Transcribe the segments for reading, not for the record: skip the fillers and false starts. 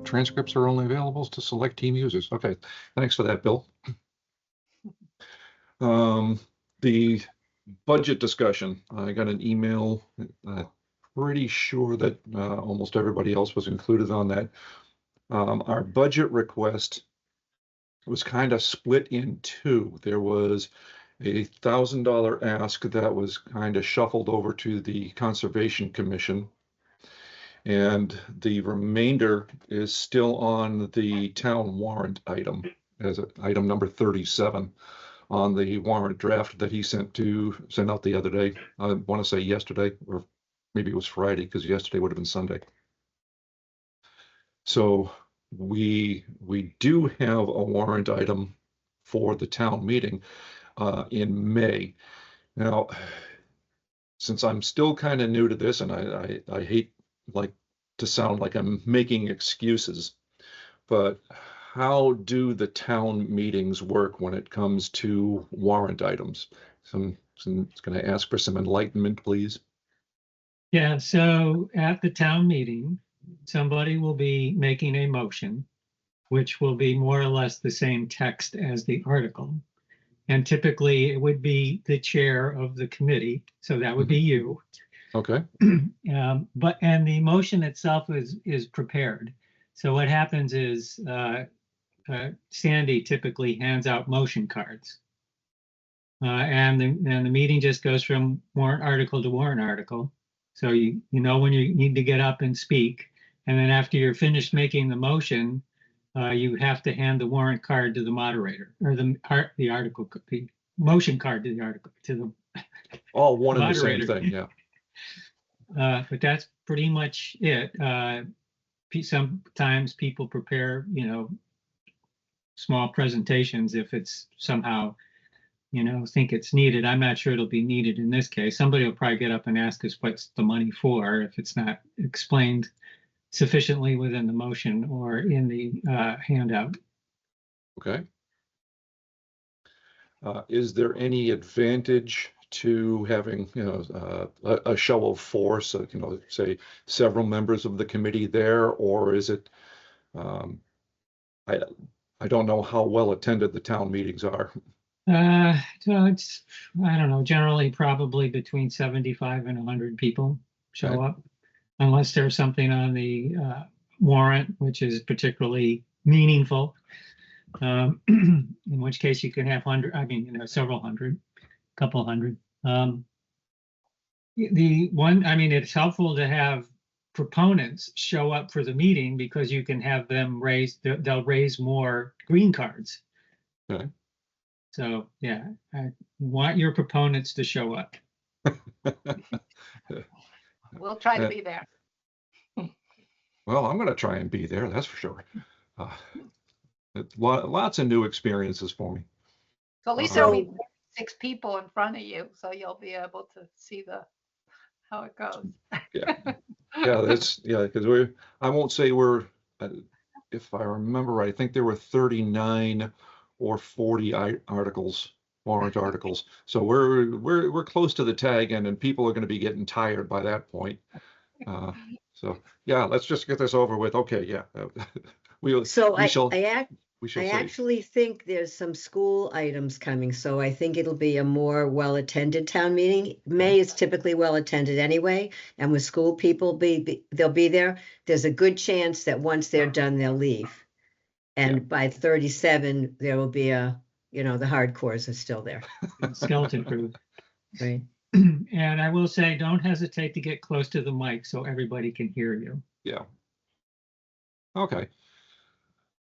Transcripts are only available to select team users. Okay, thanks for that, Bill. The budget discussion, I got an email, pretty sure that almost everybody else was included on that. Our budget request was kind of split in two. There was a $1,000 ask that was kind of shuffled over to the Conservation Commission. And the remainder is still on the town warrant item as item number 37 on the warrant draft that he sent out the other day. I want to say yesterday, or maybe it was Friday, because yesterday would have been Sunday. So we do have a warrant item for the town meeting in May. Now, since I'm still kind of new to this, and I hate to sound like I'm making excuses, but how do the town meetings work when it comes to warrant items? So I'm going to ask for some enlightenment, please. Yeah, so at the town meeting, somebody will be making a motion, which will be more or less the same text as the article. And typically it would be the chair of the committee. So that would be you. Okay. And the motion itself is prepared. So what happens is Sandy typically hands out motion cards. And the meeting just goes from warrant article to warrant article. So you know when you need to get up and speak. And then after you're finished making the motion, you have to hand the warrant card to the moderator, or the motion card to the article, to the all one and the moderator. same thing, yeah. But that's pretty much it. Sometimes people prepare, small presentations if it's somehow, think it's needed. I'm not sure it'll be needed in this case. Somebody will probably get up and ask us what's the money for if it's not explained sufficiently within the motion or in the handout. Okay. Is there any advantage to having, a show of force, say several members of the committee there, or is it, I don't know how well attended the town meetings are. So it's, I don't know, generally probably between 75 and 100 people show up, unless there's something on the warrant, which is particularly meaningful. In which case you can have several hundred, couple hundred. It's helpful to have proponents show up for the meeting because you can have them they'll raise more green cards. Okay. So yeah, I want your proponents to show up. We'll try to be there. Well, I'm going to try and be there, that's for sure. Lots of new experiences for me. So at least there'll be 6 people in front of you, so you'll be able to see how it goes. Yeah, because I won't say we're, if I remember right, I think there were 39 or 40 warrant articles. So we're close to the tag end, and people are going to be getting tired by that point. So yeah, let's just get this over with. Okay, yeah. I actually think there's some school items coming, so I think it'll be a more well-attended town meeting. May is typically well-attended anyway, and with school people, they'll be there. There's a good chance that once they're done, they'll leave. And by 37, there will be the hardcores are still there. Skeleton crew. Right. And I will say, don't hesitate to get close to the mic so everybody can hear you. Yeah. Okay.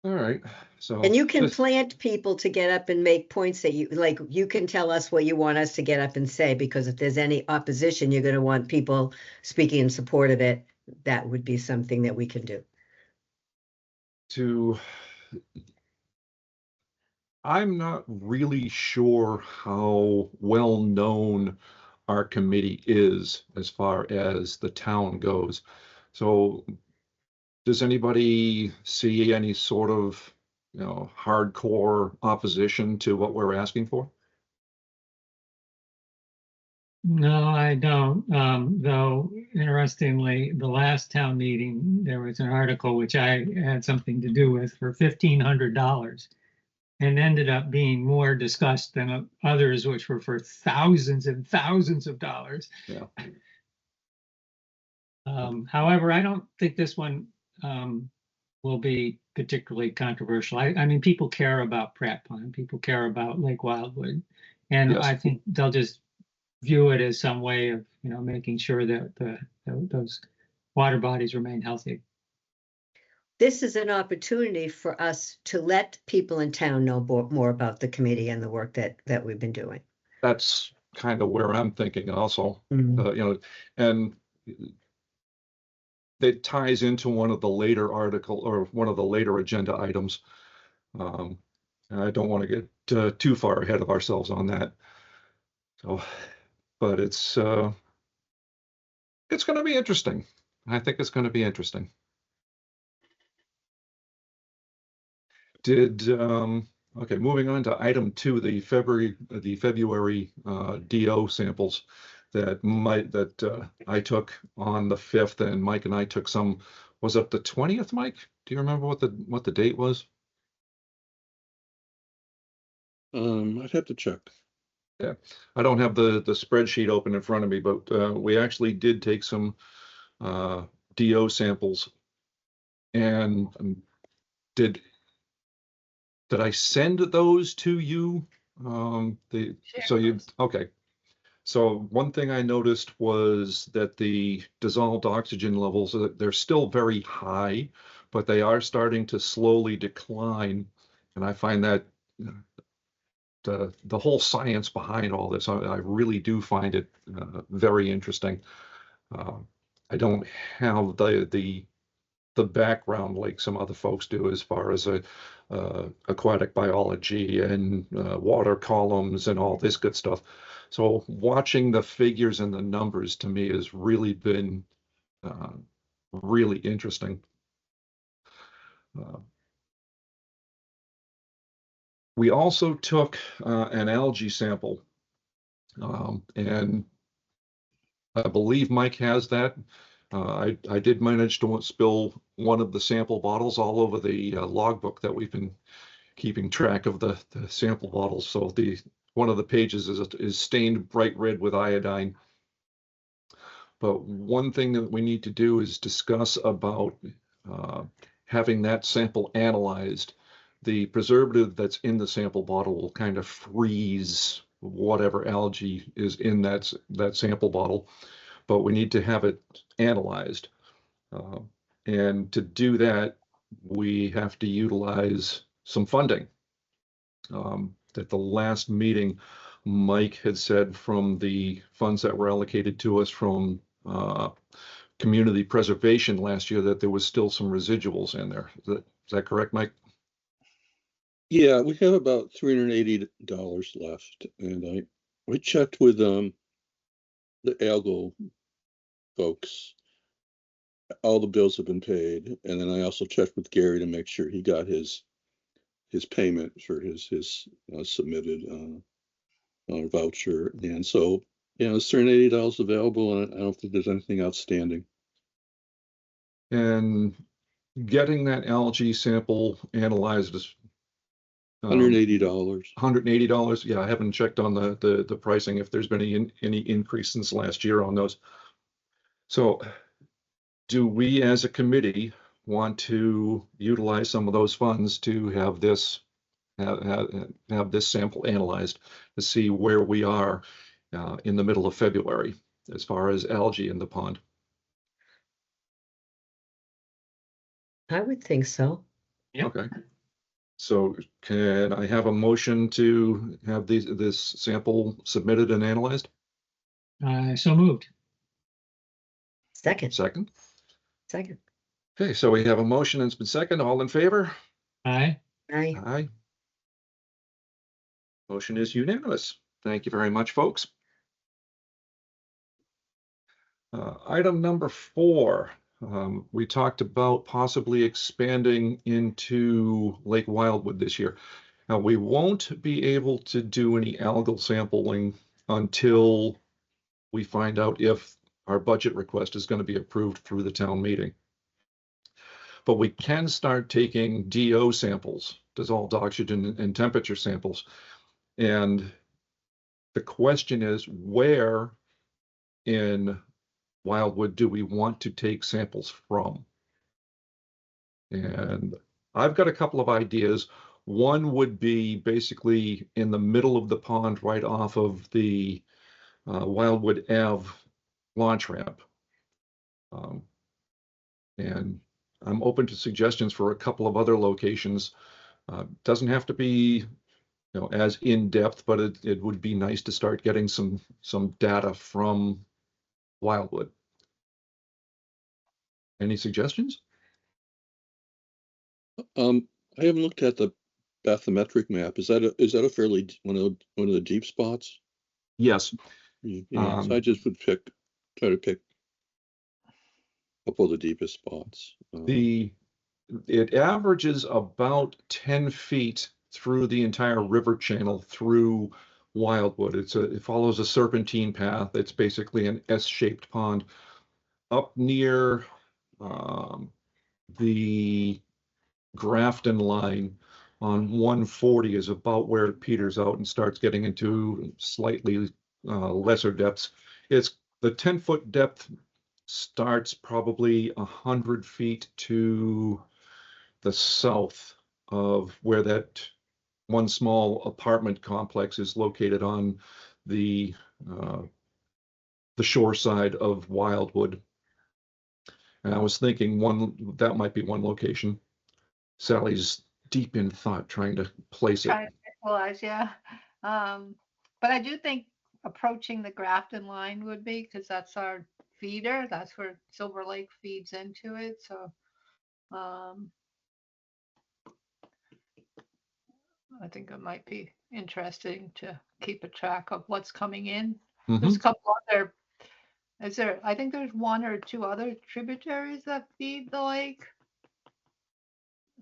All right. So, and you can plant people to get up and make points that you can tell us what you want us to get up and say, because if there's any opposition, you're going to want people speaking in support of it. That would be something that we can do. I'm not really sure how well known our committee is as far as the town goes. So does anybody see any sort of, hardcore opposition to what we're asking for? No, I don't. Though interestingly, the last town meeting, there was an article which I had something to do with for $1,500 and ended up being more discussed than others, which were for thousands and thousands of dollars. Yeah. However, I don't think this one will be particularly controversial. I mean, people care about Pratt Pond, people care about Lake Wildwood, and Yes. I think they'll just view it as some way of, making sure that those water bodies remain healthy. This is an opportunity for us to let people in town know more about the committee and the work that we've been doing. That's kind of where I'm thinking also, Mhm. and it ties into one of the later article or one of the later agenda items. And I don't want to get too far ahead of ourselves on that. So, but it's going to be interesting. I think it's going to be interesting. Okay, moving on to item 2, the February DO samples that I took on the 5th, and Mike and I took some. Was it the 20th, Mike? Do you remember what the date was? I'd have to check. Yeah, I don't have the spreadsheet open in front of me, but we actually did take some DO samples. And did I send those to you? Okay. So one thing I noticed was that the dissolved oxygen levels, they're still very high, but they are starting to slowly decline. And I find that the whole science behind all this, I really do find it very interesting. I don't have the background like some other folks do as far as aquatic biology and water columns and all this good stuff. So watching the figures and the numbers to me has really been really interesting. We also took an algae sample, and I believe Mike has that. I did manage to spill one of the sample bottles all over the logbook that we've been keeping track of the sample bottles. So one of the pages is stained bright red with iodine. But one thing that we need to do is discuss about having that sample analyzed. The preservative that's in the sample bottle will kind of freeze whatever algae is in that sample bottle, but we need to have it analyzed. And to do that, we have to utilize some funding. At the last meeting, Mike had said from the funds that were allocated to us from community preservation last year that there was still some residuals in there. Is that correct, Mike? Yeah, we have about $380 left, and I checked with the Algo folks. All the bills have been paid, and then I also checked with Gary to make sure he got his payment for his submitted voucher, and so it's $380 available, and I don't think there's anything outstanding. And getting that algae sample analyzed is $180. $180. Yeah, I haven't checked on the pricing if there's been any increase since last year on those. So, do we as a committee want to utilize some of those funds to have this sample analyzed to see where we are in the middle of February as far as algae in the pond? I would think so. Yep. Okay. So can I have a motion to have this sample submitted and analyzed? So moved. Second. Okay, so we have a motion and it's been second. All in favor? Aye. Aye. Aye. Motion is unanimous. Thank you very much, folks. Item number 4, we talked about possibly expanding into Lake Wildwood this year. Now, we won't be able to do any algal sampling until we find out if our budget request is going to be approved through the town meeting. But we can start taking DO samples, dissolved oxygen and temperature samples. And the question is, where in Wildwood do we want to take samples from? And I've got a couple of ideas. One would be basically in the middle of the pond, right off of the Wildwood Ave launch ramp. And I'm open to suggestions for a couple of other locations. Doesn't have to be, as in depth, but it would be nice to start getting some data from Wildwood. Any suggestions? I haven't looked at the bathymetric map. Is that a fairly one of the deep spots? Yes. Yeah, so I just would try to pick a couple of the deepest spots. It averages about 10 feet through the entire river channel through Wildwood. It follows a serpentine path. It's basically an S-shaped pond. Up near the Grafton line on 140 is about where it peters out and starts getting into slightly lesser depths. It's the 10-foot depth starts probably 100 feet to the south of where that one small apartment complex is located on the shore side of Wildwood. And I was thinking that might be one location. Sally's deep in thought trying to place it. Trying to visualize, yeah. But I do think approaching the Grafton line would be, because that's our feeder. That's where Silver Lake feeds into it. So I think it might be interesting to keep a track of what's coming in. There's a couple other, I think there's one or two other tributaries that feed the lake.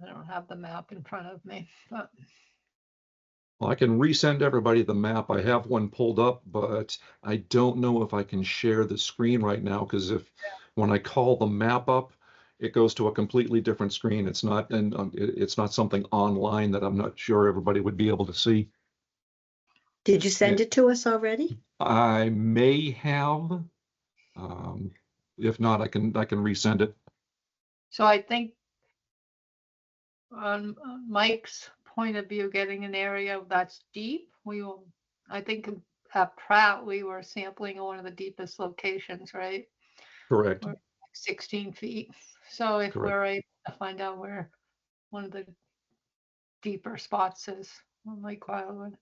I don't have the map in front of me, but. Well, I can resend everybody the map. I have one pulled up, but I don't know if I can share the screen right now, because when I call the map up, it goes to a completely different screen. It's not, and it's not something online that I'm not sure everybody would be able to see. Did you send it to us already? I may have. If not, I can resend it. So I think on Mike's point of view, getting an area that's deep, I think at Pratt, we were sampling one of the deepest locations, right? Correct. 16 feet. So if Correct. we're able to find out where one of the deeper spots is on Lake Wildwood.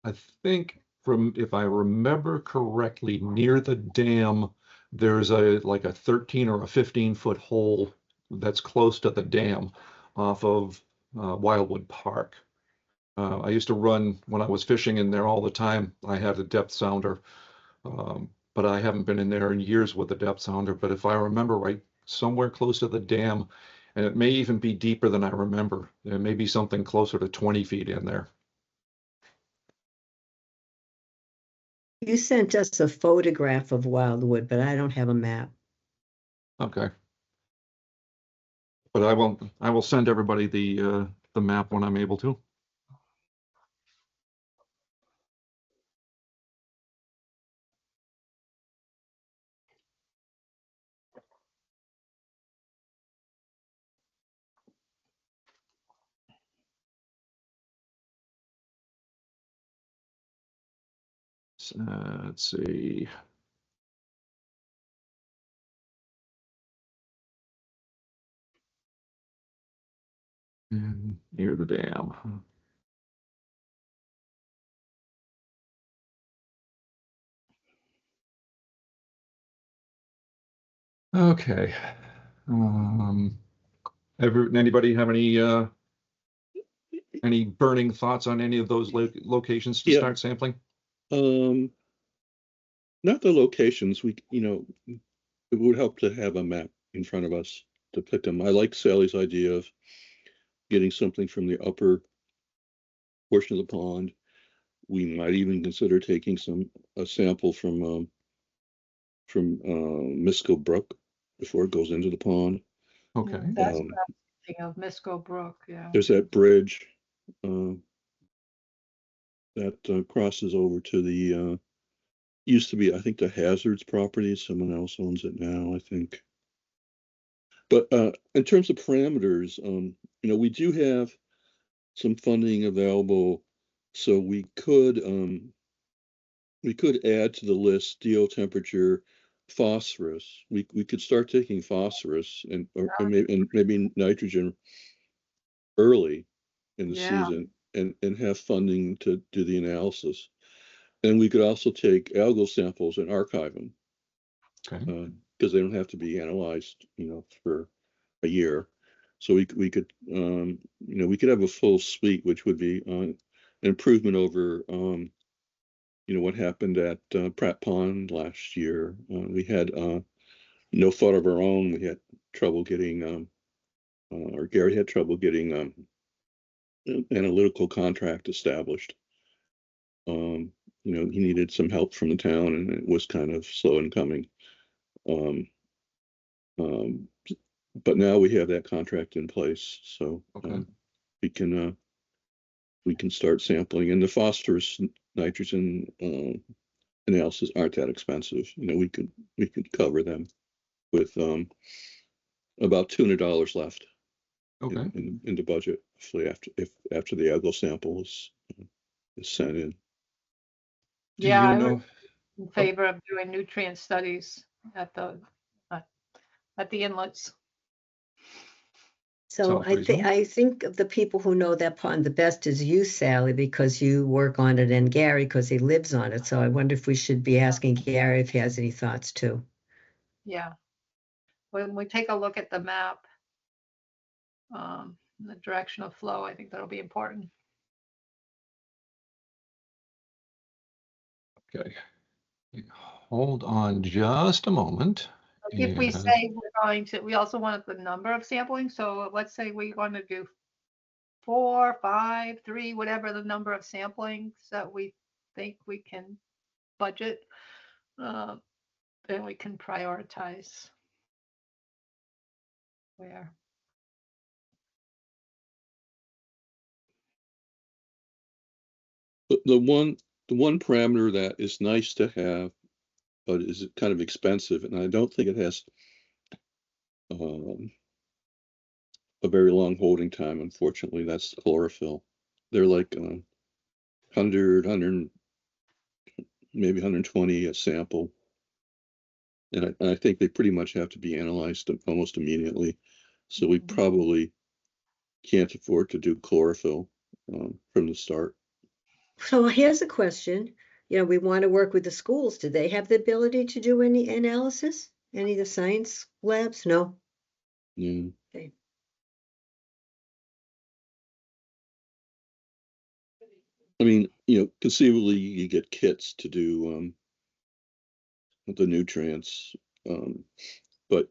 I think if I remember correctly, near the dam, there's like a 13 or a 15-foot hole that's close to the dam off of Wildwood Park. I used to run, when I was fishing in there all the time, I had a depth sounder, but I haven't been in there in years with a depth sounder. But if I remember right, somewhere close to the dam, and it may even be deeper than I remember. There may be something closer to 20 feet in there. You sent us a photograph of Wildwood, but I don't have a map. Okay. But I will send everybody the map when I'm able to. Let's see. Near the dam. Okay. Anybody have any burning thoughts on any of those locations to start sampling? Not the locations. It would help to have a map in front of us to pick them. I like Sally's idea of getting something from the upper portion of the pond. We might even consider taking a sample from from Misco Brook before it goes into the pond. Okay. That's Um, what I'm thinking of, Misco Brook, yeah. There's that bridge that crosses over to the used to be, I think, the Hazards property. Someone else owns it now, I think. But in terms of parameters, we do have some funding available, so we could add to the list steel temperature, phosphorus. We could start taking phosphorus and maybe nitrogen early in the Yeah. season and have funding to do the analysis. And we could also take algal samples and archive them Okay. because they don't have to be analyzed, for a year. So we could we could have a full suite, which would be an improvement over what happened at Pratt Pond last year. We had no thought of our own. We had trouble getting or Gary had trouble getting an analytical contract established. He needed some help from the town, and it was kind of slow in coming. Um, um, but now we have that contract in place, so Okay. we can start sampling. And the phosphorus nitrogen analysis aren't that expensive. We could cover them with about $200 left Okay. in the budget, hopefully after the algal sample is sent in. Do Yeah, you I know? was in favor of doing nutrient studies at the inlets. So Sounds reasonable. I think of the people who know that pond the best is you, Sally, because you work on it, and Gary, because he lives on it. So I wonder if we should be asking Gary if he has any thoughts too. Yeah. When we take a look at the map, the direction of flow, I think that'll be important. Okay. Hold on just a moment. Like if we And- say we're going to, we also want the number of sampling. So let's say we want to do 4, 5, 3, whatever the number of samplings that we think we can budget, then we can prioritize where. The one parameter that is nice to have, but is kind of expensive, and I don't think it has a very long holding time, unfortunately. That's chlorophyll. They're like 100, maybe 120 a sample. And I think they pretty much have to be analyzed almost immediately. So we probably can't afford to do chlorophyll from the start. So here's a question. We want to work with the schools. Do they have the ability to do any analysis? Any of the science labs? No. Yeah. Okay. I mean, conceivably you get kits to do the nutrients, but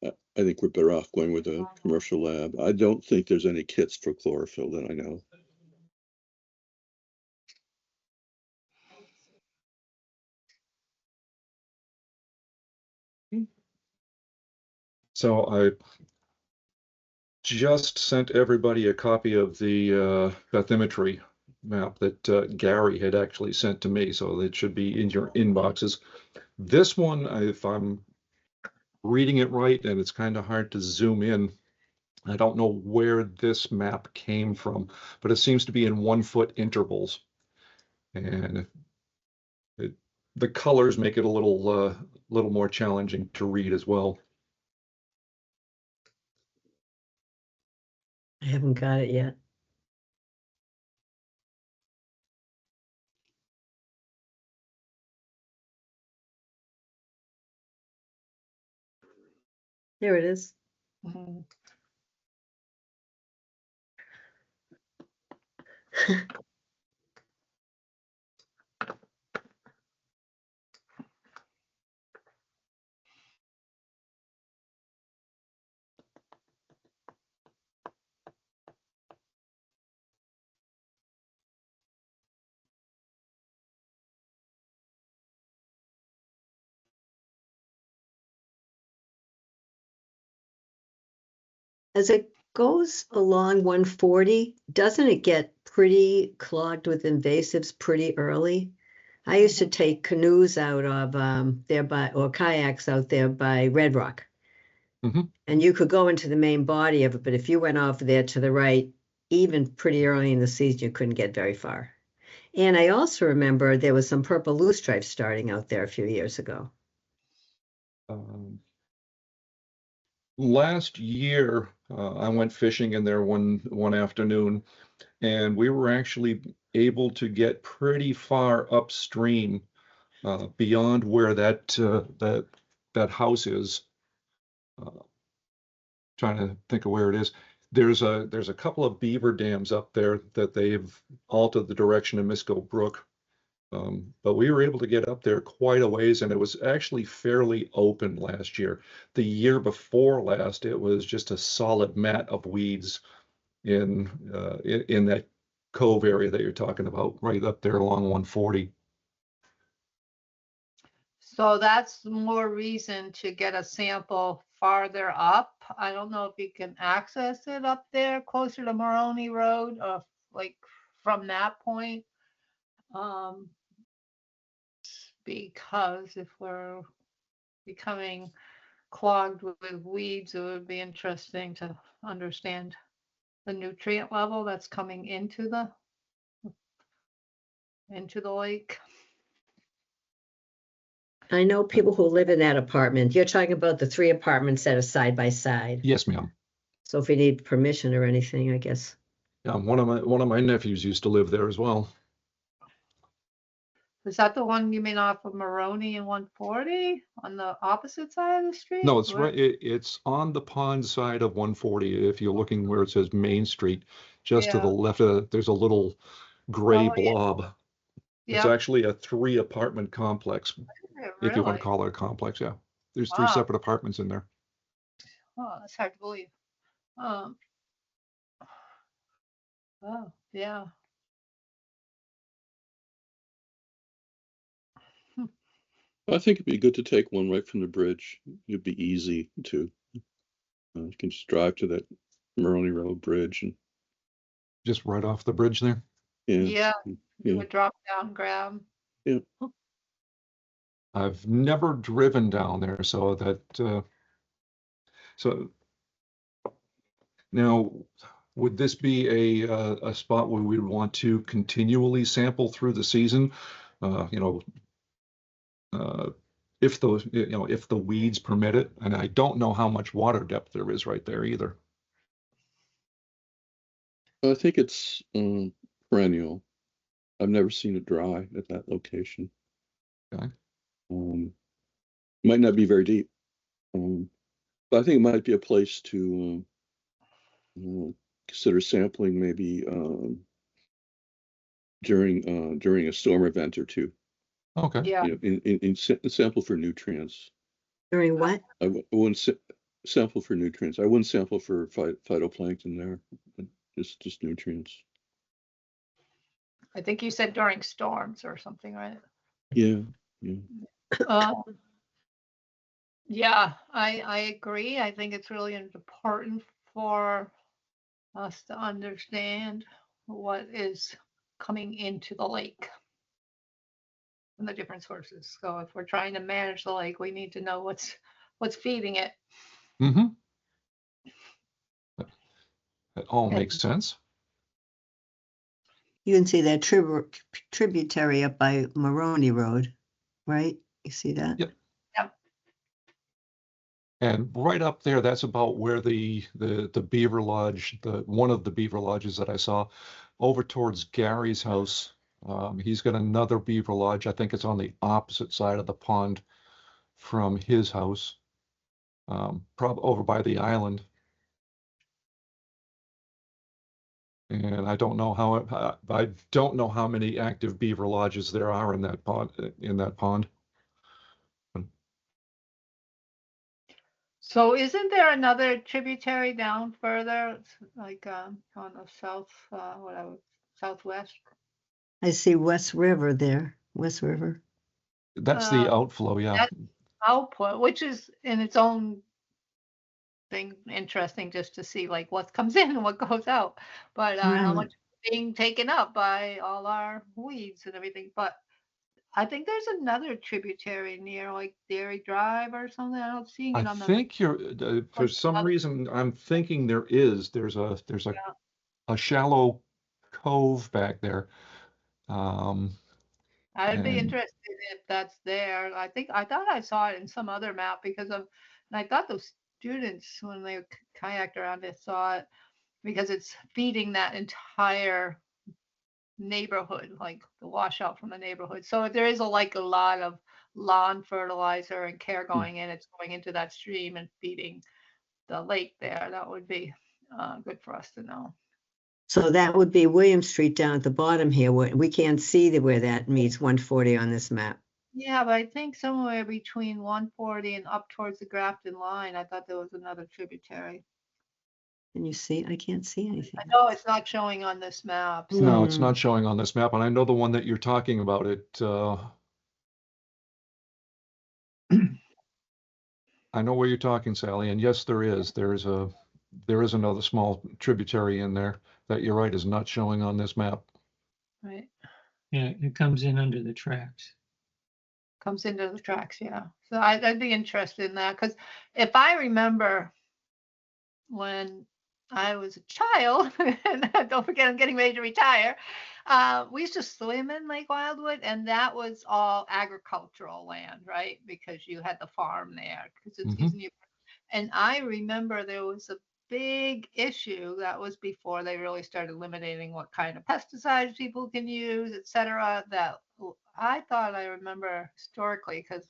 I think we're better off going with a commercial lab. I don't think there's any kits for chlorophyll that I know. So I just sent everybody a copy of the bathymetry map that Gary had actually sent to me, so it should be in your inboxes. This one, if I'm reading it right, and it's kind of hard to zoom in, I don't know where this map came from, but it seems to be in 1 foot intervals. And the colors make it a little more challenging to read as well. I haven't got it yet. There it is. Mhm. As it goes along 140, doesn't it get pretty clogged with invasives pretty early? I used to take canoes out of there by, or kayaks out there by Red Rock. Mhm. And you could go into the main body of it, but if you went off there to the right, even pretty early in the season, you couldn't get very far. And I also remember there was some purple loosestrife starting out there a few years ago. Last year, I went fishing in there one afternoon, and we were actually able to get pretty far upstream, beyond where that house is. Trying to think of where it is. There's a couple of beaver dams up there that they've altered the direction of Misco Brook. But we were able to get up there quite a ways, and it was actually fairly open last year. The year before last, it was just a solid mat of weeds in that cove area that you're talking about, right up there along 140. So that's more reason to get a sample farther up. I don't know if you can access it up there closer to Maroney Road or like from that point. Because if we're becoming clogged with weeds, it would be interesting to understand the nutrient level that's coming into the lake. I know people who live in that apartment. You're talking about the 3 apartments that are side by side. Yes, ma'am. So if you need permission or anything, I guess. Yeah, one of my nephews used to live there as well. Is that the one you mean off of Maroney and 140 on the opposite side of the street? No, it's Or- right. It's on the pond side of 140. If you're looking where it says Main Street, just to the Yeah. left, there's a little gray Oh, yeah. blob. It's Yeah, actually a 3 apartment complex, if you want really? to call it a complex. Yeah, there's 3 Wow. separate apartments in there. Oh, that's hard to believe. Oh, yeah. I think it'd be good to take one right from the bridge. It'd be easy to, you can just drive to that Maroney Road Bridge and, Just right off the bridge there. yeah, Yeah, you yeah, would drop down, grab. yeah. I've never driven down there, so so now, would this be a spot where we would want to continually sample through the season? You know, if if the weeds permit it, and I don't know how much water depth there is right there either. I think it's perennial. I've never seen it dry at that location. Okay. Might not be very deep, but I think it might be a place to consider sampling maybe during a storm event or two. Okay. Yeah, You know, in sample for nutrients. During what? I wouldn't sample for nutrients. I wouldn't sample for phytoplankton there. Just nutrients. I think you said during storms or something, right? Yeah, yeah. Yeah, I agree. I think it's really important for us to understand what is coming into the lake from the different sources. So if we're trying to manage the lake, we need to know what's feeding it. Mm-hmm. That all makes sense. You can see that tributary up by Maroney Road, right? You see that? Yep. And right up there, that's about where the beaver lodge, one of the beaver lodges that I saw, over towards Gary's house. He's got another beaver lodge. I think it's on the opposite side of the pond from his house, probably over by the island. And I don't know how many active beaver lodges there are in that pond. So isn't there another tributary down further, like on the southwest? I see West River there, West River. That's the outflow, yeah. That output, which is in its own thing interesting just to see like what comes in and what goes out, but how Right. much is being taken up by all our weeds and everything. But I think there's another tributary near like Dairy Drive or something. I don't see I it on the think you're, for like, some other- reason, I'm thinking there's a shallow cove back there. I'd be And interested if that's there. I thought I saw it in some other map because of, and I thought those students when they kayaked around it saw it because it's feeding that entire neighborhood, like the washout from the neighborhood. So if there is like a lot of lawn fertilizer and care going in, it's going into that stream and feeding the lake there. That would be good for us to know. So that would be William Street down at the bottom here, where we can't see where that meets 140 on this map. Yeah, but I think somewhere between 140 and up towards the Grafton line, I thought there was another tributary. Can you see? I can't see anything. I know it's not showing on this map. So. no, it's not showing on this map. And I know the one that you're talking about, I know where you're talking, Sally. And yes, there is another small tributary in there that you're right is not showing on this map. Right. Yeah, it comes in under the tracks. Comes into the tracks, yeah. So I'd be interested in that because if I remember when I was a child, and don't forget I'm getting ready to retire, we used to swim in Lake Wildwood, and that was all agricultural land, right? Because you had the farm there, because it's using you. And I remember there was a big issue that was before they really started eliminating what kind of pesticides people can use, et cetera, that I thought I remember historically because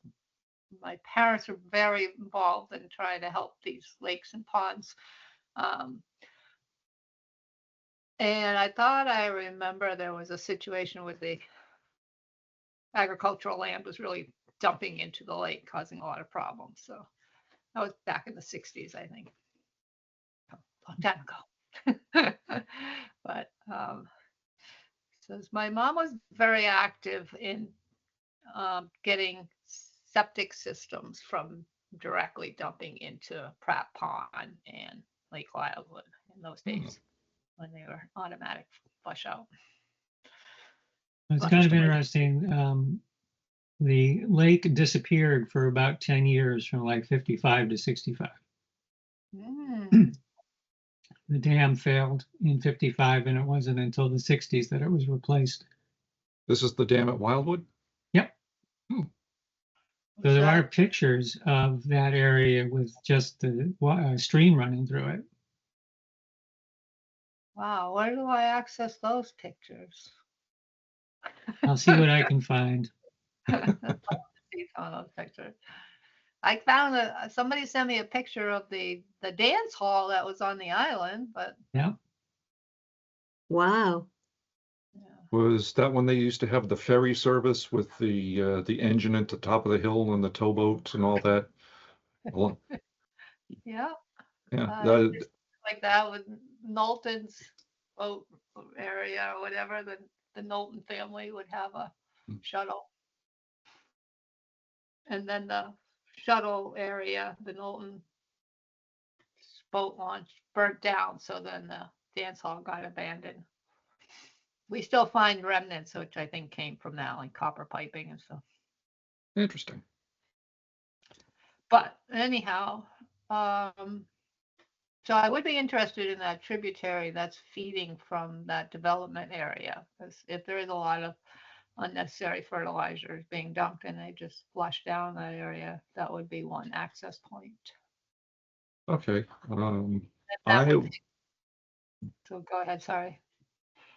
my parents were very involved in trying to help these lakes and ponds. And I thought I remember there was a situation where the agricultural land was really dumping into the lake, causing a lot of problems. So that was back in the 60s, I think. A long time ago. But says my mom was very active in getting septic systems from directly dumping into Pratt Pond and Lake Wildwood in those days when they were automatic flush out. It's kind of interesting. The lake disappeared for about 10 years from like 55 to 65. The dam failed in 55, and it wasn't until the 60s that it was replaced. This is the dam at Wildwood? Yep. So there are pictures of that area with just the stream running through it. Wow, where do I access those pictures? I'll see what I can find. See some of those pictures. I found somebody sent me a picture of the dance hall that was on the island, but Yeah. Wow. yeah. Was that when they used to have the ferry service with the engine at the top of the hill and the towboats and all that? Well, Yeah, yeah, like that with Knowlton's boat area or whatever. The Knowlton family would have a shuttle, and then the shuttle area, the Knowlton boat launch, burnt down. So then the dance hall got abandoned. We still find remnants, which I think came from that, like copper piping and stuff. interesting. But anyhow, so I would be interested in that tributary that's feeding from that development area, because if there is a lot of unnecessary fertilizers being dumped and they just flush down that area, that would be one access point. Okay. So go ahead, sorry.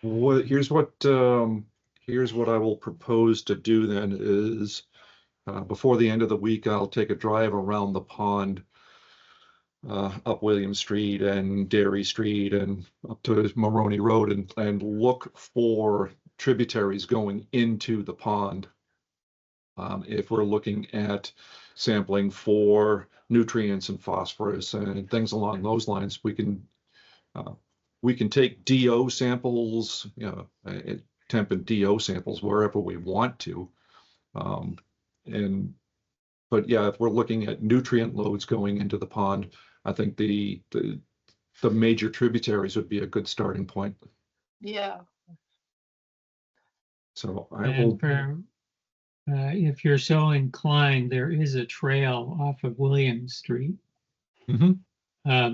Here's what I will propose to do then is before the end of the week, I'll take a drive around the pond, up William Street and Dairy Street and up to Maroney Road and look for tributaries going into the pond. If we're looking at sampling for nutrients and phosphorus and things along those lines, we can take DO samples, temp and DO samples wherever we want to. But yeah, if we're looking at nutrient loads going into the pond, I think the major tributaries would be a good starting point. Yeah, So I will, And for, if you're so inclined, there is a trail off of William Street, Mhm.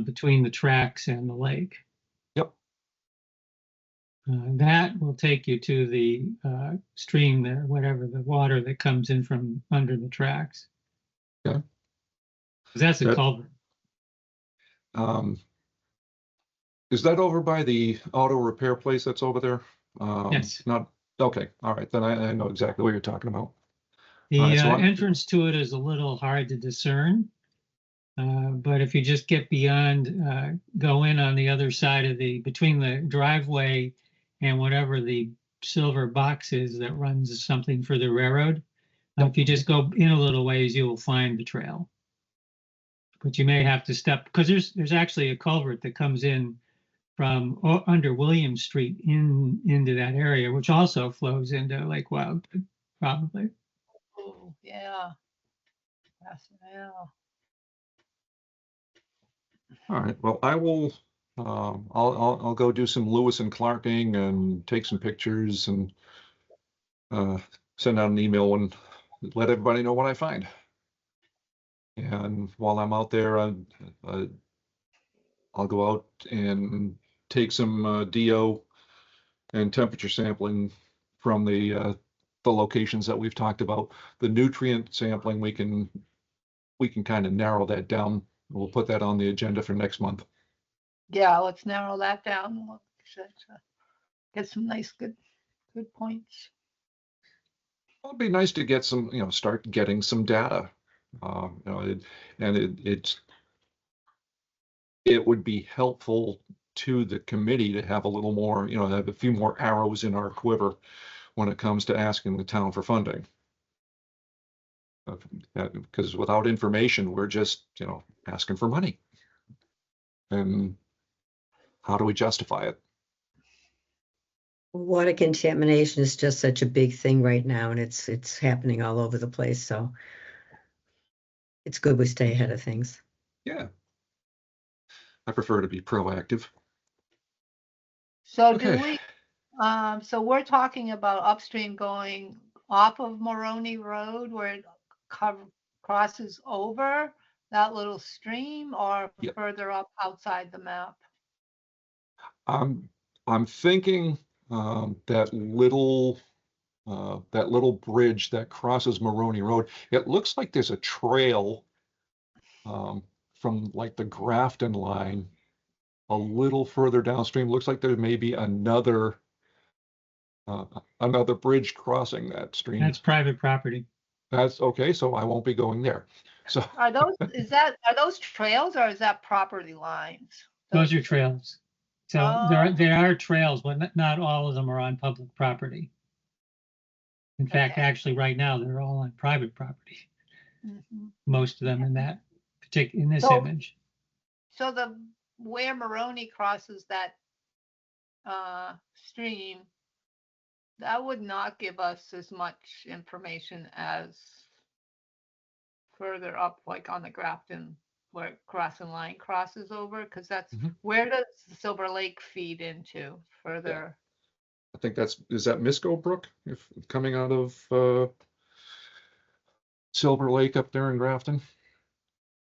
between the tracks and the lake. Yep. That will take you to the stream there, whatever the water that comes in from under the tracks. Okay. 'Cause that's a That- culvert. um, is that over by the auto repair place that's over there? Yes. Not, okay, all right, then I know exactly what you're talking about. The All right, so entrance to it is a little hard to discern. But if you just get beyond, go in on the other side of between the driveway and whatever the silver box is that runs something for the railroad, if you just go in a little ways, you will find the trail. But you may have to step, because there's actually a culvert that comes in from under William Street into that area, which also flows into Lake Wildwood, probably. ooh, yeah. Yes, yeah. all right, well, I will, I'll go do some Lewis and Clarking and take some pictures and send out an email and let everybody know what I find. And while I'm out there, I'll go out and take some DO and temperature sampling from the locations that we've talked about. The nutrient sampling, we can kind of narrow that down. We'll put that on the agenda for next month. Yeah, let's narrow that down. Get some nice, good points. It'd be nice to get some, start getting some data. It would be helpful to the committee to have a little more, have a few more arrows in our quiver when it comes to asking the town for funding. Because without information, we're just, asking for money. And how do we justify it? Water contamination is just such a big thing right now, and it's happening all over the place. So it's good we stay ahead of things. Yeah. I prefer to be proactive. So do Okay. we, so we're talking about upstream going off of Moroni Road where it crosses over that little stream or Yep. further up outside the map? I'm thinking that little bridge that crosses Moroni Road. It looks like there's a trail from like the Grafton line a little further downstream. Looks like there may be another bridge crossing that stream. That's private property. That's okay. So I won't be going there. So Are those trails or is that property lines? Those are trails. So Oh. there are trails, but not all of them are on public property. In fact, Okay. actually, right now, they're all on private property. Mhm. Most of them in this So- image. So where Moroni crosses that stream, that would not give us as much information as further up, like on the Grafton, where Crossing Line crosses over, because that's Mhm. where does Silver Lake feed into further? I think is that Misco Brook, if coming out of Silver Lake up there in Grafton.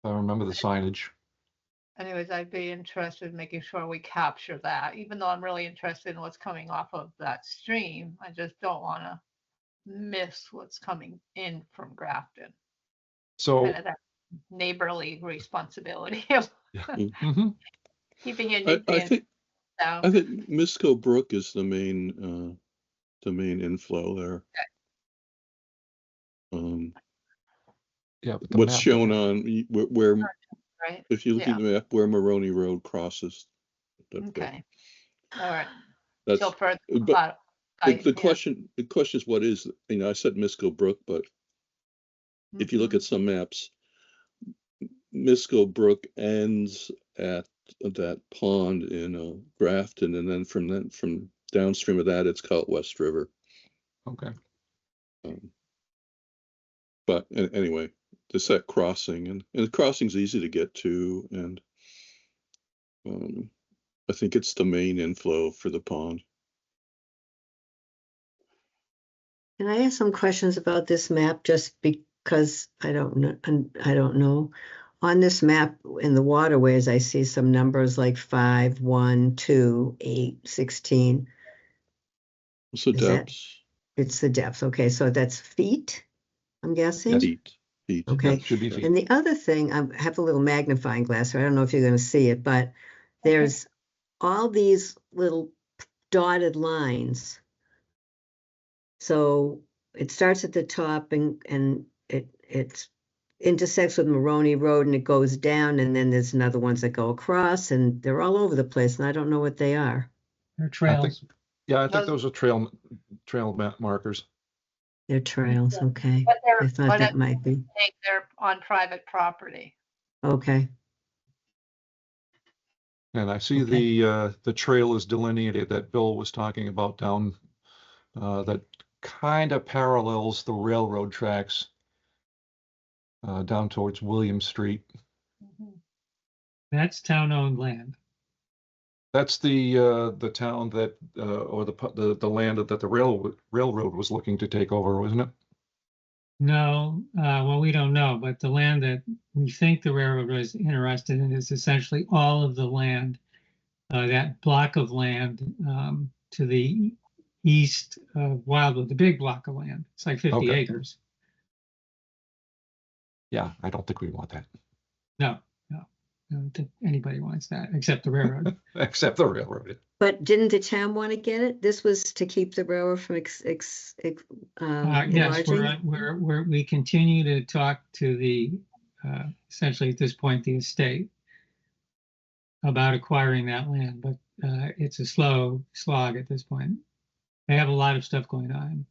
I remember the signage. Anyways, I'd be interested in making sure we capture that, even though I'm really interested in what's coming off of that stream. I just don't want to miss what's coming in from Grafton. So Kind of that neighborly responsibility of mhm. keeping your I nutrients think down. I think Misco Brook is the main inflow there. Yeah, but the What's map shown doesn't- on where Right. if you look Yeah. at the map where Moroni Road crosses. Okay. All right. That's So further. but the yeah. question is what is, I said Misco Brook, but if you look Mhm. at some maps, Misco Brook ends at that pond in Grafton, and then from downstream of that, it's called West River. Okay. But anyway, there's that crossing, and the crossing's easy to get to, and I think it's the main inflow for the pond. Can I ask some questions about this map just because I don't know, I don't know. On this map in the waterways, I see some numbers like 5, 1, 2, 8, 16. What's the Is that- depths? It's the depth. Okay, so that's feet, I'm guessing? Yes. Feet. Okay. Yep, should be feet. And the other thing, I have a little magnifying glass, so I don't know if you're going to see it, but there's all these little dotted lines. So it starts at the top and it intersects with Maroney Road and it goes down, and then there's another ones that go across, and they're all over the place, and I don't know what they are. They're I think- trails. Yeah, I think Those- those are trail map markers. They're trails, okay. But I thought that might be, they're on private property. okay. And I see Okay. the trail is delineated that Bill was talking about down, that kind of parallels the railroad tracks down towards William Street. That's town-owned land. That's the town that, or the land that the railroad was looking to take over, wasn't it? No, well, we don't know, but the land that we think the railroad was interested in is essentially all of the land, that block of land to the east of Wildwood, the big block of land. It's like 50 Okay. acres. Yeah, I don't think we want that, No, I don't think anybody wants that except the railroad. except the railroad. But didn't the town want to get it? This was to keep the railroad from Yes, enlarging? we continue to talk to the, essentially at this point, the estate about acquiring that land, but it's a slow slog at this point. They have a lot of stuff going on.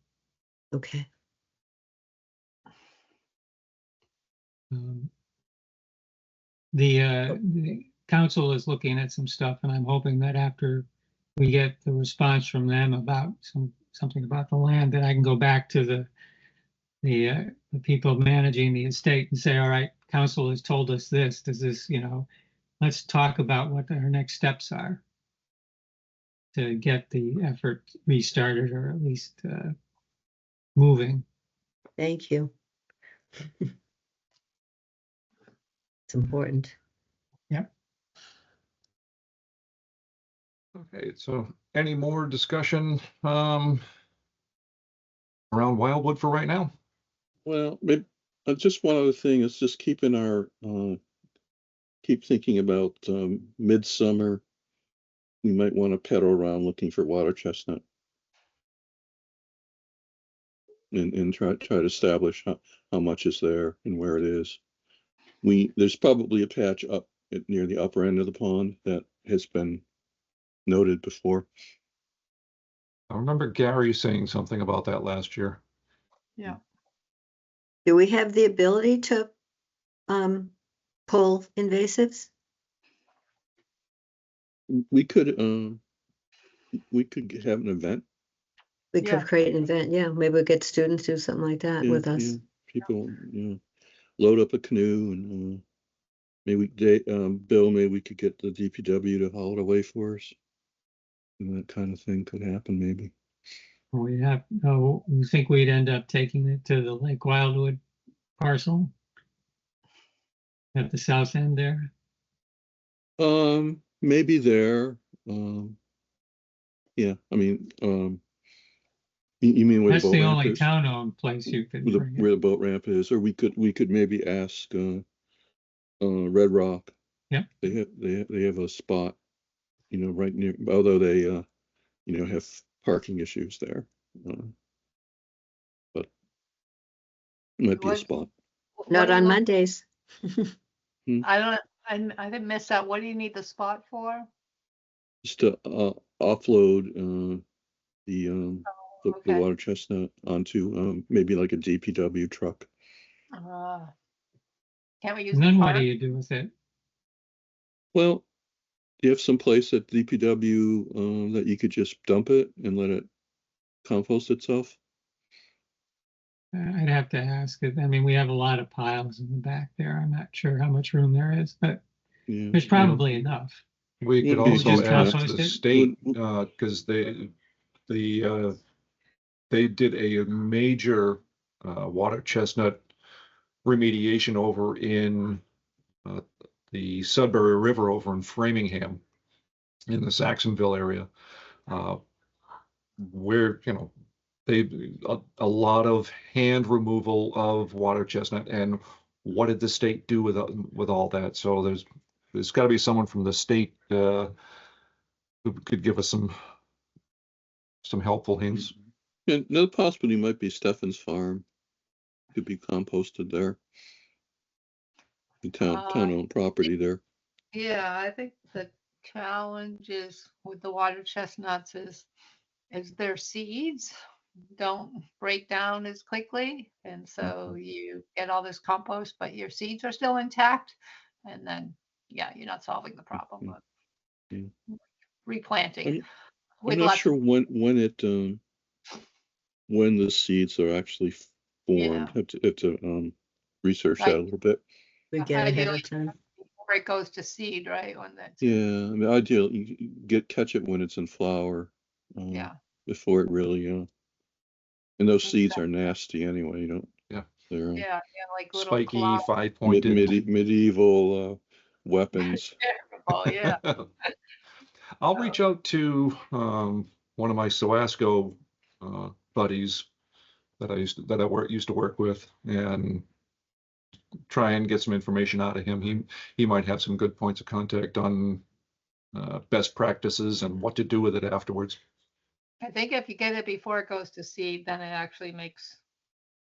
Okay, The council is looking at some stuff, and I'm hoping that after we get the response from them about something about the land, that I can go back to the people managing the estate and say, all right, council has told us this. Does this, let's talk about what our next steps are to get the effort restarted, or at least moving. thank you. It's important. Okay, so any more discussion around Wildwood for right now? Well, maybe, just one other thing is just keep thinking about midsummer. We might want to pedal around looking for water chestnut and try to establish how much is there and where it is. There's probably a patch up near the upper end of the pond that has been noted before. I remember Gary saying something about that last year. Yeah. Do we have the ability to pull invasives? We could have an event. We Yeah. could create an event, yeah, maybe we'll get students to do something like that with us. Yeah, people, load up a canoe and maybe Bill, maybe we could get the DPW to haul it away for us. And that kind of thing could happen, maybe. We think we'd end up taking it to the Lake Wildwood parcel at the south end there. Maybe there. Yeah, I mean, you mean where That's the boat the ramp only is? town-owned place you could bring it. Where the boat ramp is, or we could maybe ask Red Rock. Yep. They have a spot, right near, although they have parking issues there. But it might be a What- spot. Not What are on the- Mondays. I don't, I didn't miss that. What do you need the spot for? Just to offload the Okay. water chestnut onto maybe like a DPW truck. Can't we use And the then what do park? you do with it? Well, do you have some place at DPW that you could just dump it and let it compost itself? I'd have to ask it. I mean, we have a lot of piles in the back there. I'm not sure how much room there is, but Yeah. there's probably enough. We could Would be also just ask compost the it? state, because they did a major water chestnut remediation over in the Sudbury River over in Framingham in the Saxonville area. Where, a lot of hand removal of water chestnut, and what did the state do with all that? So there's got to be someone from the state who could give us some helpful hints. And another possibility might be Stefan's farm. Could be composted there. The town-owned property there. Yeah, I think the challenge is with the water chestnuts is their seeds don't break down as quickly. And so you get all this compost, but your seeds are still intact. And then, yeah, you're not solving the problem, but Yeah. replanting I'm with not lots sure of, when the seeds are actually Yeah. formed. Have to research that Right. a little bit. We get ahead ideally of time. before it goes to seed, right? When that's, Yeah, I mean, ideally, you catch it when it's in flower. yeah. Before it really, and those seeds Exactly. are nasty anyway, Yeah. they're Yeah, like little Spiky, cloud. five-pointed. medieval weapons. Terrible, yeah. I'll reach out to one of my Sowasco buddies that I used to work with, and try and get some information out of him. He might have some good points of contact on best practices and what to do with it afterwards. I think if you get it before it goes to seed, then it actually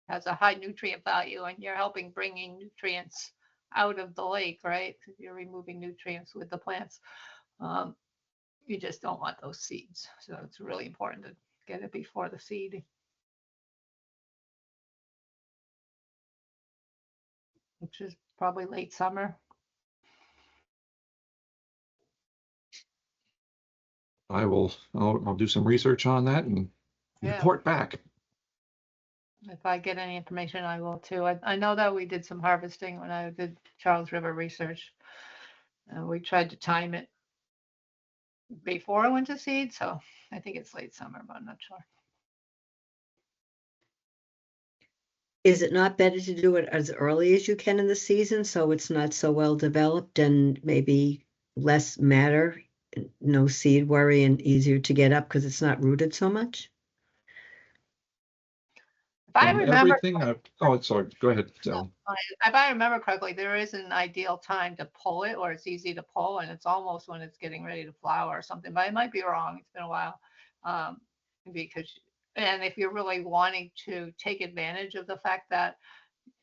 has a high nutrient value, and you're helping bringing nutrients out of the lake, right? You're removing nutrients with the plants. You just don't want those seeds. So it's really important to get it before the seed, which is probably late summer. I'll do some research on that and Yeah. report back. If I get any information, I will too. I know that we did some harvesting when I did Charles River research. We tried to time it before I went to seed, so I think it's late summer, but I'm not sure. Is it not better to do it as early as you can in the season so it's not so well developed and maybe less matter, no seed worry, and easier to get up because it's not rooted so much? If I From remember, everything sorry, go ahead, Sally. if I remember correctly, there is an ideal time to pull it, or it's easy to pull, and it's almost when it's getting ready to flower or something. But I might be wrong. It's been a while, and if you're really wanting to take advantage of the fact that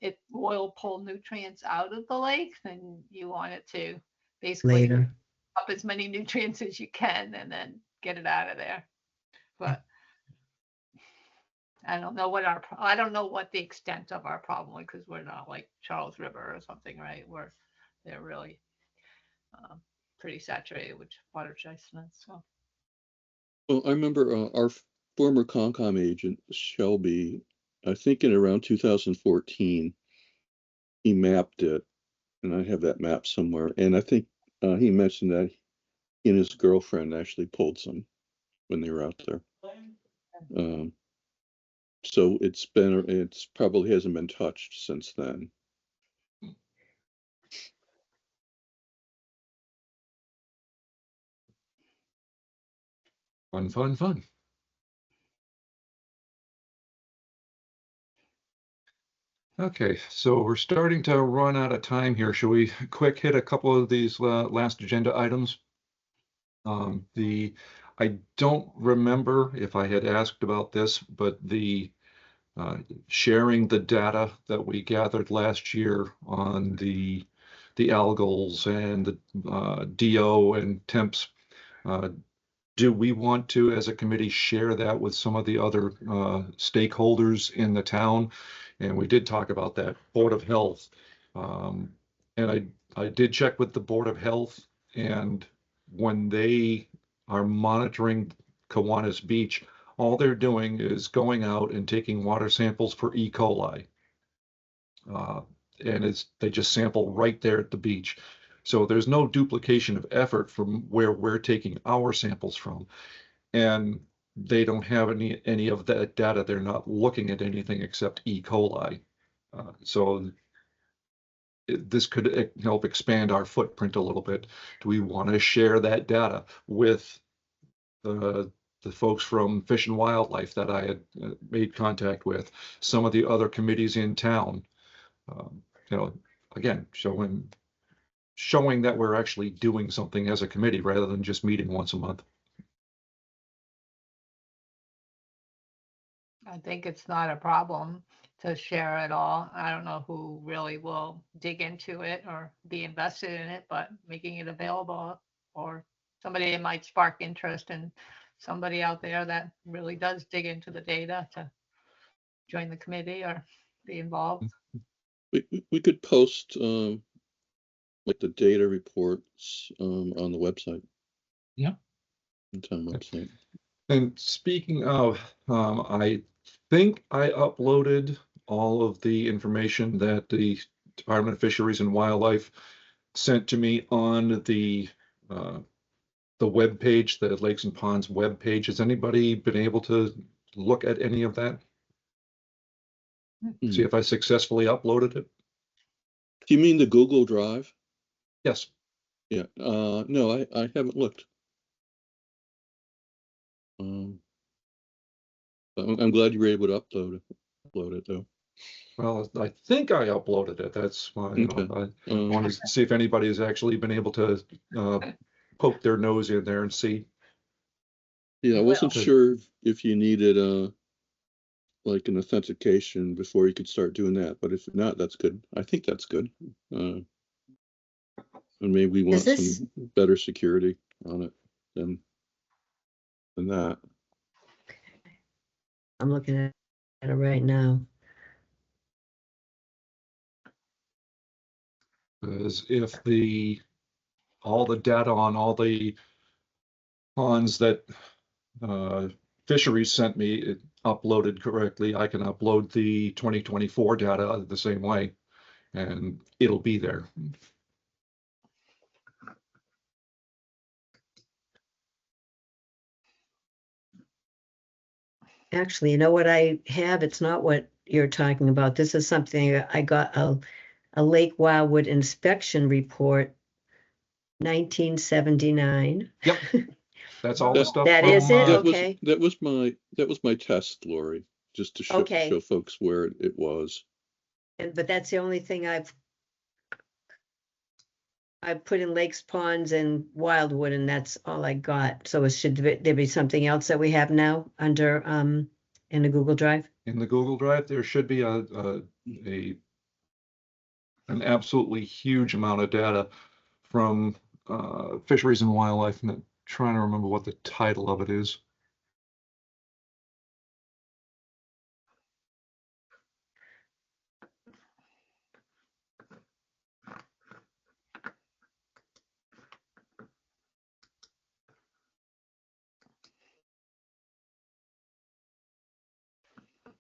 it will pull nutrients out of the lake, then you want it to basically Later. up as many nutrients as you can, and then get it out of there. But I don't know what the extent of our problem, because we're not like Charles River or something, right? Where they're really pretty saturated with water chestnuts. So. Well, I remember our former Concom agent, Shelby, I think in around 2014, he mapped it, and I have that map somewhere. And I think he mentioned that he and his girlfriend actually pulled some when they were out there. So it's probably hasn't been touched since then. Fun. Okay, so we're starting to run out of time here. Shall we quick hit a couple of these last agenda items? I don't remember if I had asked about this, but the sharing the data that we gathered last year on the algals and the DO and temps. Do we want to, as a committee, share that with some of the other stakeholders in the town? And we did talk about that, Board of Health. And I did check with the Board of Health, and when they are monitoring Kiwanis Beach, all they're doing is going out and taking water samples for E. coli. And they just sample right there at the beach. So there's no duplication of effort from where we're taking our samples from. And they don't have any of that data. They're not looking at anything except E. coli. So this could help expand our footprint a little bit. Do we want to share that data with the folks from Fish and Wildlife that I had made contact with, some of the other committees in town? Again, showing that we're actually doing something as a committee rather than just meeting once a month. I think it's not a problem to share it all. I don't know who really will dig into it or be invested in it, but making it available, or somebody that might spark interest in somebody out there that really does dig into the data to join the committee or be involved. We could post like the data reports on the website. Yeah. The town website. And speaking of, I think I uploaded all of the information that the Department of Fisheries and Wildlife sent to me on the web page, the Lakes and Ponds web page. Has anybody been able to look at any of that? See if I successfully uploaded it? Do you mean the Google Drive? Yes. Yeah. No, I haven't looked. I'm glad you were able to upload it though. Well, I think I uploaded it. That's why, Okay. I wanted to see if anybody has actually been able to poke their nose in there and see. Yeah, I wasn't Well. sure if you needed like an authentication before you could start doing that, but if not, that's good. I think that's good. And maybe we want some better security on it than that. I'm looking at it right now. Because if all the data on all the ponds that fisheries sent me, it uploaded correctly, I can upload the 2024 data the same way, and it'll be there. Actually, you know what I have? It's not what you're talking about. This is something I got a Lake Wildwood inspection report, 1979. Yep. That's all the stuff. That from, is it? That Okay. was my test, Lori, just to show Okay. show folks where it was. But that's the only thing I've put in Lakes, Ponds, and Wildwood, and that's all I got. So should there be something else that we have now under in the Google Drive? In the Google Drive, there should be an absolutely huge amount of data from Fisheries and Wildlife. And I'm trying to remember what the title of it is.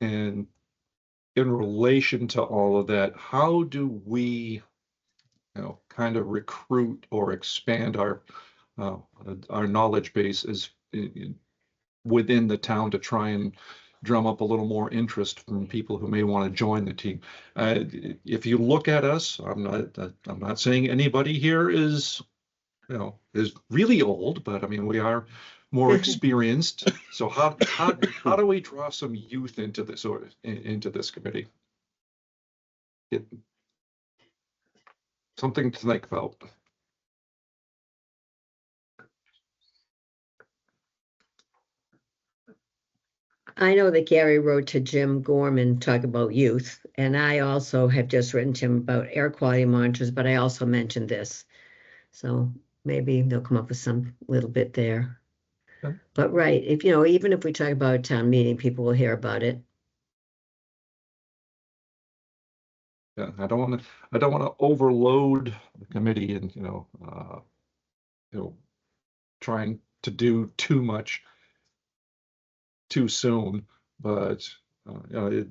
And in relation to all of that, how do we, kind of recruit or expand our knowledge base within the town to try and drum up a little more interest from people who may want to join the team? If you look at us, I'm not saying anybody here is really old, but I mean, we are more experienced. So how do we draw some youth into this committee? Something to think about. I know that Gary wrote to Jim Gorman talk about youth, and I also have just written to him about air quality monitors, but I also mentioned this. So maybe they'll come up with some little bit there. Okay. But right, if even if we talk about a town meeting, people will hear about it. Yeah, I don't want to overload the committee and trying to do too much. too soon, but you know,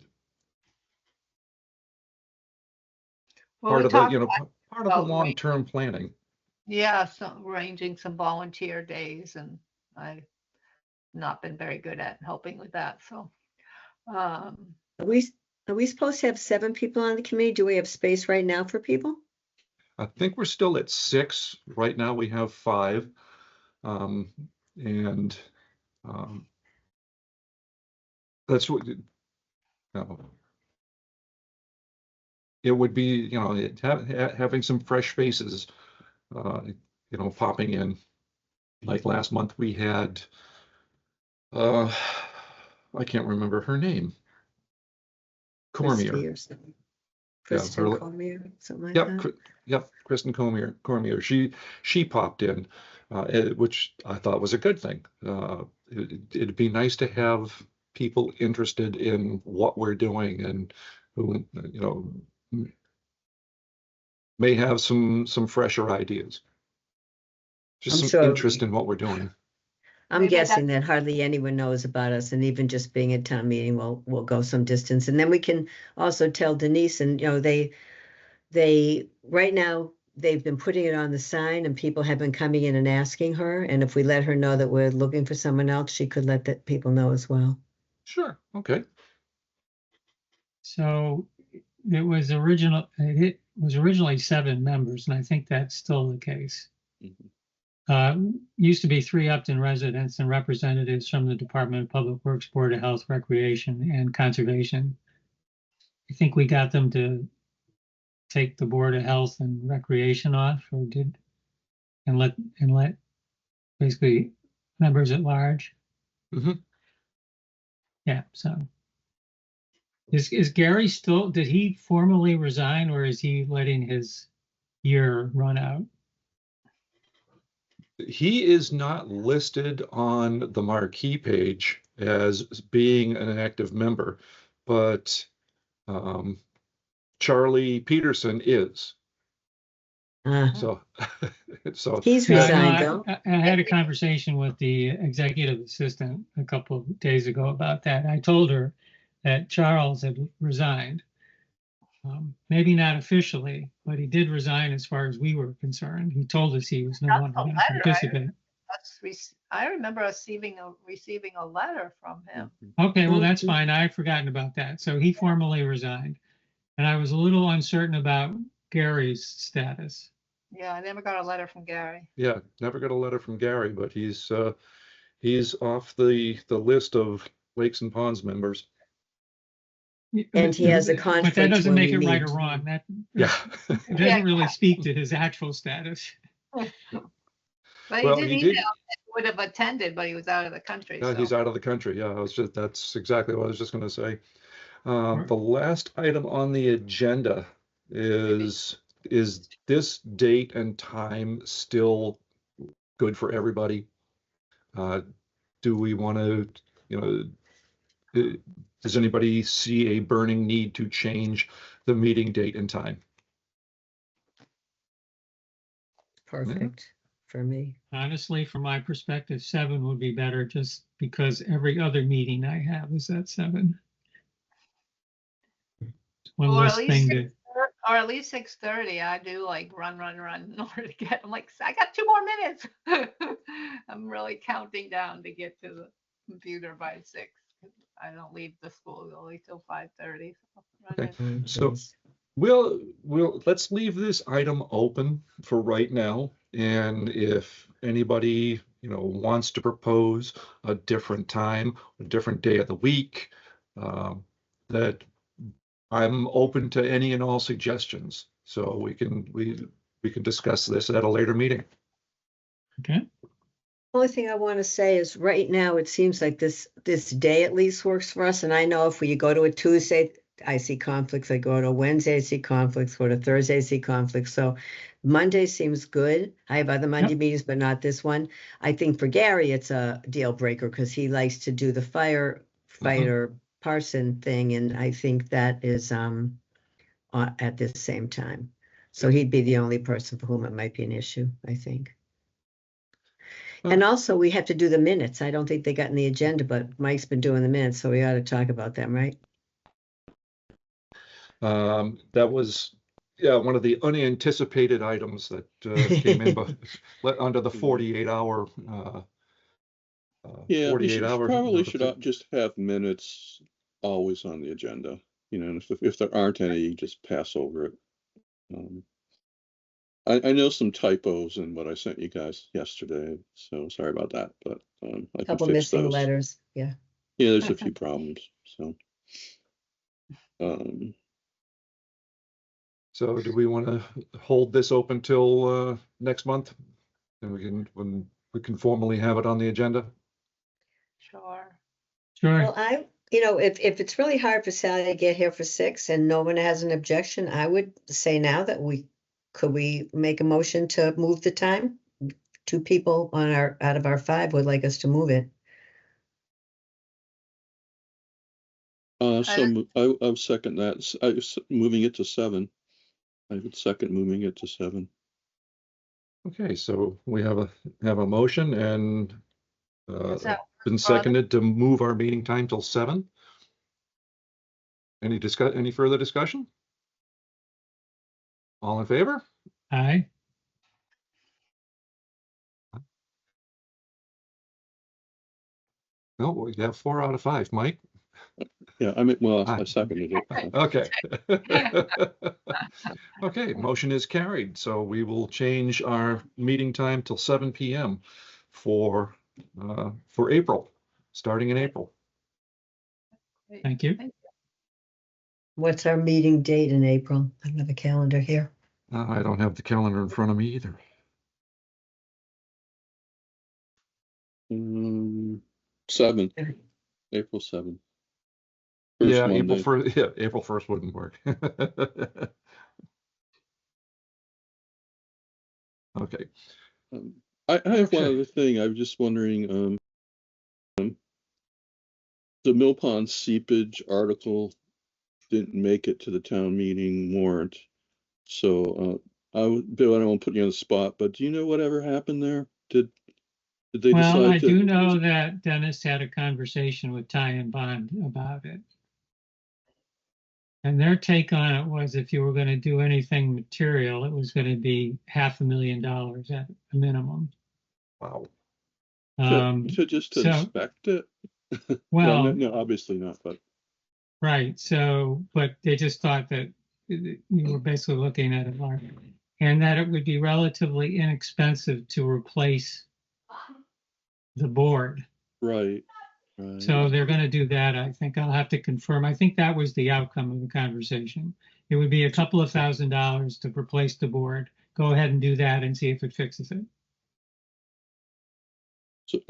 Well, part we of the, talked you know, part of the about long-term planning. yeah, so arranging some volunteer days, and I've not been very good at helping with that. So, um, Are we supposed to have 7 people on the committee? Do we have space right now for people? I think we're still at 6. Right now we have 5. And that's what, it would be, you know, having some fresh faces, you know, popping in. Like last month we had, I can't remember her name. Christie Cormier. or something. Yeah, Kristen her- Cormier, something like Yep, that. yep, Kristen Cormier. She popped in, which I thought was a good thing. It'd be nice to have people interested in what we're doing and who, you know, may have some fresher ideas. Just I'm some sure- interest in what we're doing. I'm Maybe guessing that hardly anyone knows about us, and even just being at town meeting will go some distance. And then we can also tell Denise, and you know, they right now they've been putting it on the sign, and people have been coming in and asking her. And if we let her know that we're looking for someone else, she could let the people know as well. Sure, okay. So it was originally 7 members, and I think that's still the case. Used to be 3 Upton residents and representatives from the Department of Public Works, Board of Health, Recreation, and Conservation. I think we got them to take the Board of Health and Recreation off, or and let basically members at large. Mhm. Yeah. So is Gary still? Did he formally resign, or is he letting his year run out? He is not listed on the marquee page as being an active member, but Charlie Peterson is. So, so He's Yeah, I know, resigned though. I had a conversation with the executive assistant a couple of days ago about that. I told her that Charles had resigned. Maybe not officially, but he did resign as far as we were concerned. He told us he was no That's longer a going to letter, participate. I remember us receiving a letter from him. Okay, well, that's Mhm. fine. I'd forgotten about that. So he formally resigned. And I was a little uncertain about Gary's status. Yeah, I never got a letter from Gary. yeah, never got a letter from Gary, but he's off the list of Lakes and Ponds members. And he has a But that conflict doesn't when make we it right meet. or wrong. That Yeah. it doesn't really speak to his actual status. But Well, he he did did. email that he would have attended, but he was out of the country. Yeah, he's So out of the country. Yeah, that's exactly what I was just going to say. Right. The last item on the agenda is this date and time still good for everybody? Do we want to, you know, does anybody see a burning need to change the meeting date and time? Perfect for me. Honestly, from my perspective, 7 would be better just because every other meeting I have is at 7. One or less thing to, or at least 6:30. I do like run in order to get. I'm like, I got 2 more minutes. I'm really counting down to get to the computer by 6. I don't leave the school only till 5:30. Okay. So let's leave this item open for right now. And if anybody, you know, wants to propose a different time, a different day of the week, that I'm open to any and all suggestions. So we can discuss this at a later meeting. okay? Only thing I want to say is right now, it seems like this day at least works for us. And I know if we go to a Tuesday, I see conflicts. I go to a Wednesday, I see conflicts. Go to Thursday, I see conflicts. So Monday seems good. I have other Monday meetings, but not this one. I think for Gary, it's a deal breaker because he likes to do the firefighter parson thing. And I think that is at the same time. So he'd be the only person for whom it might be an issue, I think. And also, we have to do the minutes. I don't think they got in the agenda, but Mike's been doing the minutes, so we ought to talk about them, right? That was, yeah, one of the unanticipated items that came in under the 48-hour. Yeah, we 48 hour. probably should just have minutes always on the agenda, you know, and if there aren't any, just pass over it. I know some typos in what I sent you guys yesterday, so sorry about that, but I can Couple fix missing those. letters, yeah. Yeah, there's a few problems, so. So do we want to hold this open till next month? And when we can formally have it on the agenda? Sure. Sure. Well, if it's really hard for Sally to get here for 6 and no one has an objection, I would say now that could we make a motion to move the time? 2 people out of our 5 would like us to move it. So I would second that. Moving it to 7. I would second moving it to 7. Okay, so we have a motion and Is that been seconded to move our meeting time till 7. Any further discussion? All in favor? Aye. No, we have 4 out of 5. Mike? Yeah, I mean, well, Aye. I seconded it. Okay. Okay, motion is carried. So we will change our meeting time till 7 p.m. for April, starting in April. Great. Thank you. What's our meeting date in April? I don't have a calendar here. I don't have the calendar in front of me either. 7, April 7th. Yeah, Monday. April 1st. Yeah, April 1st wouldn't work. Okay. I have one Okay. other thing. I was just wondering, the Mill Pond seepage article didn't make it to the town meeting warrant. So Bill, I don't want to put you on the spot, but do you know whatever happened there? Did they Well, decide I to? do know that Dennis had a conversation with Ty and Bond about it. And their take on it was if you were going to do anything material, it was going to be $500,000 at a minimum. Wow. To inspect it? Well, no, obviously not, but. right. So, but they just thought that you were basically looking at it like, and that it would be relatively inexpensive to replace the board. Right. So they're going to do that. I think I'll have to confirm. I think that was the outcome of the conversation. It would be a couple of $1,000s to replace the board. Go ahead and do that and see if it fixes it.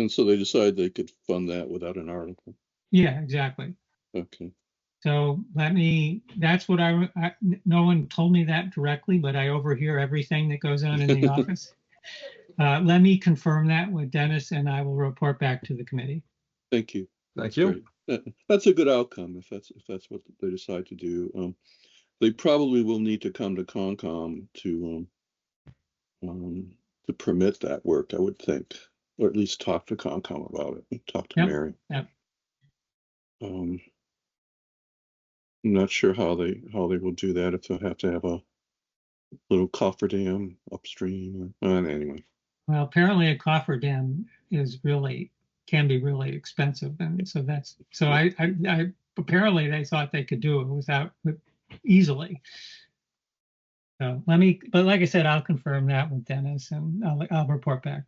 So they decided they could fund that without an article. Yeah, exactly. Okay. So that's what no one told me that directly, but I overhear everything that goes on in the office. Let me confirm that with Dennis and I will report back to the committee. Thank you. Thank you. That's a good outcome if that's what they decide to do. They probably will need to come to Concom to permit that work, I would think, or at least talk to Concom about it. Talk to Mary. Yep. I'm not sure how they will do that, if they'll have to have a little cofferdam upstream. Anyway. Well, apparently a cofferdam can be really expensive, and so I apparently they thought they could do it easily. So but like I said, I'll confirm that with Dennis and I'll report back.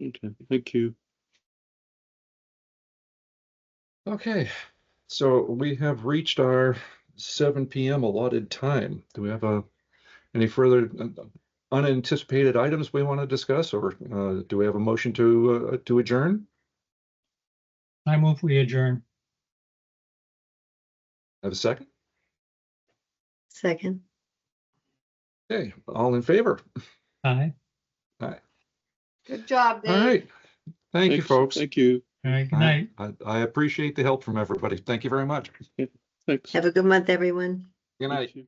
Okay, thank you. Okay, so we have reached our 7 p.m. allotted time. Do we have any further unanticipated items we want to discuss, or do we have a motion to adjourn? I move we adjourn. Have a second? Second. Okay, all in favor? Aye. Aye. Good job, Dave. All right. Thank you, folks. Thank you. All right. Good night. I appreciate the help from everybody. Thank you very much. Thanks. Have a good month, everyone. Good night. Thank you.